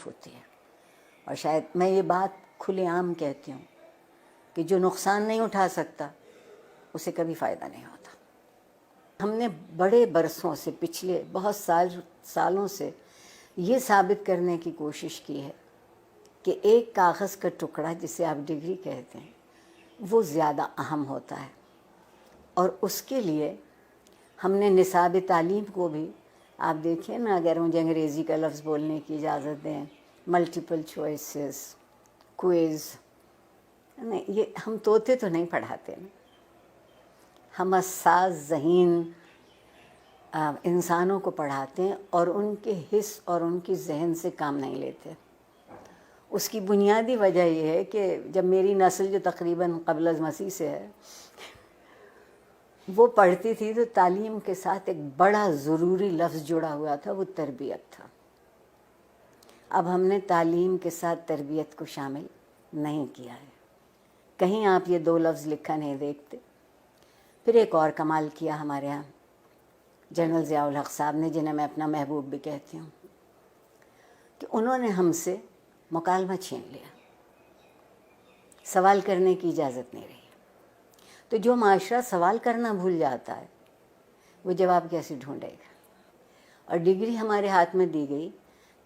تکلیف ہوتی ہے. اور شاید میں یہ بات کھلے عام کہتی ہوں کہ جو نقصان نہیں اٹھا سکتا اسے کبھی فائدہ نہیں ہوتا. ہم نے بڑے برسوں سے، پچھلے بہت سالوں سے یہ ثابت کرنے کی کوشش کی ہے کہ ایک کاغذ کا ٹکڑا جسے آپ ڈگری کہتے ہیں وہ زیادہ اہم ہوتا ہے. اور اس کے لیے ہم نے نصاب تعلیم کو بھی، آپ دیکھیں نا، اگر مجھے انگریزی کا لفظ بولنے کی اجازت دیں، ملٹیپل چوائسز، کوئز، نہیں، یہ ہم طوطے تو نہیں پڑھاتے نا، ہم حساس ذہین انسانوں کو پڑھاتے ہیں اور ان کے حس اور ان کی ذہن سے کام نہیں لیتے. اس کی بنیادی وجہ یہ ہے کہ جب میری نسل جو تقریباً قبل از مسیح سے ہے وہ پڑھتی تھی تو تعلیم کے ساتھ ایک بڑا ضروری لفظ جڑا ہوا تھا، وہ تربیت تھا. اب ہم نے تعلیم کے ساتھ تربیت کو شامل نہیں کیا ہے. کہیں آپ یہ دو لفظ لکھا نہیں دیکھتے. پھر ایک اور کمال کیا ہمارے ہاں جنرل ضیاء الحق صاحب نے، جنہیں میں اپنا محبوب بھی کہتی ہوں، کہ انہوں نے ہم سے مکالمہ چھین لیا، سوال کرنے کی اجازت نہیں رہی. تو جو معاشرہ سوال کرنا بھول جاتا ہے وہ جواب کیسے ڈھونڈے گا؟ اور ڈگری ہمارے ہاتھ میں دی گئی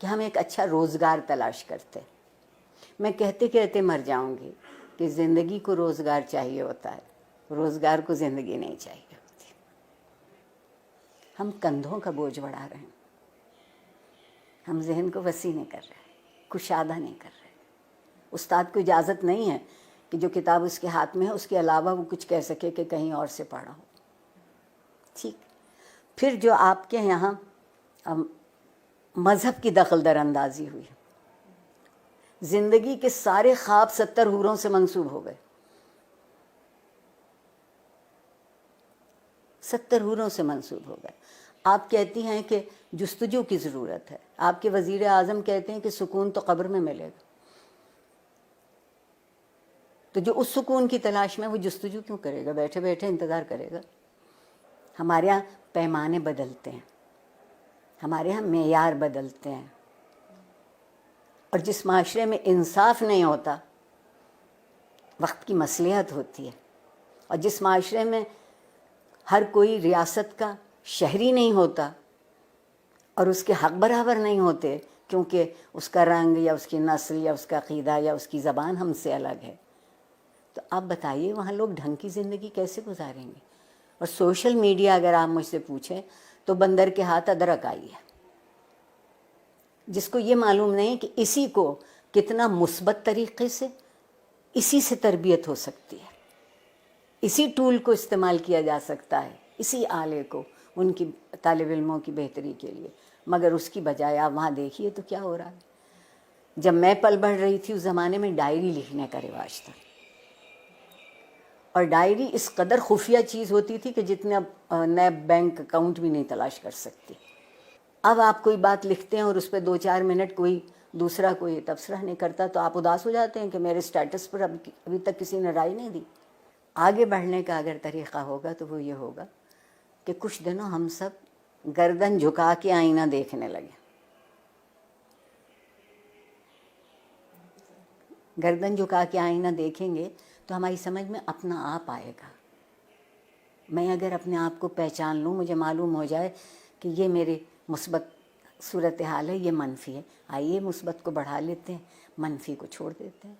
کہ ہم ایک اچھا روزگار تلاش کرتے. میں کہتے کہتے مر جاؤں گی کہ زندگی کو روزگار چاہیے ہوتا ہے، روزگار کو زندگی نہیں چاہیے ہوتی. ہم کندھوں کا بوجھ بڑھا رہے ہیں، ہم ذہن کو وسیع نہیں کر رہے، کشادہ نہیں کر رہے. استاد کو اجازت نہیں ہے کہ جو کتاب اس کے ہاتھ میں ہے اس کے علاوہ وہ کچھ کہہ سکے کہ کہیں اور سے پڑھا ہو. ٹھیک. پھر جو آپ کے یہاں مذہب کی دخل در اندازی ہوئی، زندگی کے سارے خواب 70 حوروں سے منسوب ہو گئے. 70 حوروں سے منسوب ہو گئے. آپ کہتی ہیں کہ جستجو کی ضرورت ہے، آپ کے وزیر اعظم کہتے ہیں کہ سکون تو قبر میں ملے گا. تو جو اس سکون کی تلاش میں، وہ جستجو کیوں کرے گا؟ بیٹھے بیٹھے انتظار کرے گا. ہمارے یہاں پیمانے بدلتے ہیں، ہمارے یہاں معیار بدلتے ہیں. اور جس معاشرے میں انصاف نہیں ہوتا وقت کی مصلحت ہوتی ہے، اور جس معاشرے میں ہر کوئی ریاست کا شہری نہیں ہوتا اور اس کے حق برابر نہیں ہوتے کیونکہ اس کا رنگ یا اس کی نسل یا اس کا عقیدہ یا اس کی زبان ہم سے الگ ہے، تو آپ بتائیے وہاں لوگ ڈھنگ کی زندگی کیسے گزاریں گے؟ اور سوشل میڈیا اگر آپ مجھ سے پوچھیں تو بندر کے ہاتھ ادرک آئی ہے، جس کو یہ معلوم نہیں کہ اسی کو کتنا مثبت طریقے سے، اسی سے تربیت ہو سکتی ہے، اسی ٹول کو استعمال کیا جا سکتا ہے، اسی آلے کو ان کی طالب علموں کی بہتری کے لیے. مگر اس کی بجائے آپ وہاں دیکھیے تو کیا ہو رہا ہے. جب میں پل بڑھ رہی تھی اس زمانے میں ڈائری لکھنے کا رواج تھا، اور ڈائری اس قدر خفیہ چیز ہوتی تھی کہ جتنے اب نئے بینک اکاؤنٹ بھی نہیں تلاش کر سکتی. اب آپ کوئی بات لکھتے ہیں اور اس پہ 2-4 منٹ کوئی دوسرا کوئی تبصرہ نہیں کرتا تو آپ اداس ہو جاتے ہیں کہ میرے سٹیٹس پر ابھی تک کسی نے رائے نہیں دی. آگے بڑھنے کا اگر طریقہ ہوگا تو وہ یہ ہوگا کہ کچھ دنوں ہم سب گردن جھکا کے آئینہ دیکھنے لگے. گردن جھکا کے آئینہ دیکھیں گے تو ہماری سمجھ میں اپنا آپ آئے گا. میں اگر اپنے آپ کو پہچان لوں، مجھے معلوم ہو جائے کہ یہ میری مثبت صورتحال ہے، یہ منفی ہے، آئیے مثبت کو بڑھا لیتے ہیں، منفی کو چھوڑ دیتے ہیں.